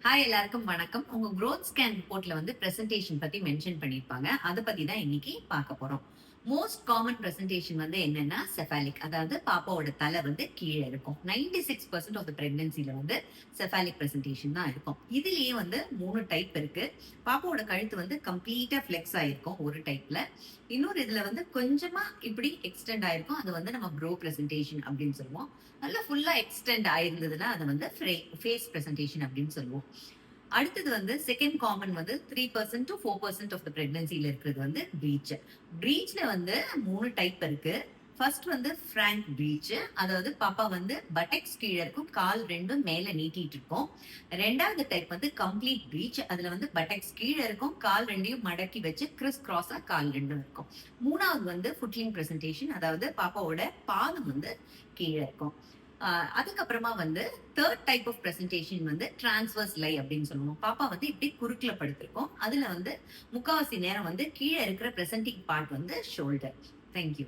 Hi எல்லாருக்கும் வணக்கம். உங்க growth scan ரிப்போர்ட்ல வந்து பிரசன்டேஷன் பத்தி மென்ஷன் பண்ணிருப்பாங்க. அத பத்தி தான் இன்னைக்கு பார்க்க போறோம். மோஸ்ட் காமன் பிரசன்டேஷன் வந்து என்னன்னா செஃபாலிக், அதாவது பாப்பாவோட தலை வந்து கீழே இருக்கும். 96% ஆஃப் த பிரெக்னன்சில வந்து செஃபாலிக் பிரசன்டேஷன் தான் இருக்கும். இதுலயே வந்து 3 டைப் இருக்கு. பாப்பாவோட கழுத்து வந்து கம்ப்ளீட்டா ஃபிளெக்ஸ் ஆயிருக்கும் ஒரு டைப்ல. இன்னொரு இதுல வந்து கொஞ்சமா இப்படி எக்ஸ்டெண்ட் ஆயிருக்கும். அது வந்து நம்ம ப்ரோ பிரசன்டேஷன் அப்படின்னு சொல்லுவோம். நல்லா ஃபுல்லா எக்ஸ்டெண்ட் ஆயிருந்ததுன்னா அதை வந்து ஃபேஸ் பிரசன்டேஷன் அப்படின்னு சொல்லுவோம். அடுத்தது வந்து செகண்ட் காமன் வந்து 3% to 4% ஆஃப் த பிரெக்னன்சில இருக்கிறது வந்து பிரீச். பிரீச்ல வந்து 3 டைப் இருக்கு. ஃபர்ஸ்ட் வந்து ஃப்ராங்க் பிரீச், அதாவது பாப்பா வந்து பட்டெக்ஸ் கீழே இருக்கும், கால் ரெண்டும் மேல நீட்டிட்டு இருக்கும். ரெண்டாவது டைப் வந்து கம்ப்ளீட் பிரீச், அதுல வந்து பட்டெக்ஸ் கீழே இருக்கும், கால் ரெண்டையும் மடக்கி வச்சு கிறிஸ் கிராஸா கால் ரெண்டும் இருக்கும். மூணாவது வந்து ஃபுட்லிங் பிரசன்டேஷன், அதாவது பாப்பாவோட பாதம் வந்து கீழே இருக்கும். அதுக்கப்புறமா வந்து தேர்ட் டைப் ஆஃப் பிரசன்டேஷன் வந்து டிரான்ஸ்வர்ஸ் லை அப்படின்னு சொல்லுவோம். பாப்பா வந்து இப்படி குறுக்குல படுத்திருக்கும். அதுல வந்து முக்காவாசி நேரம் வந்து கீழே இருக்கிற பிரசன்டிங் பார்ட் வந்து ஷோல்டர். தேங்க்யூ.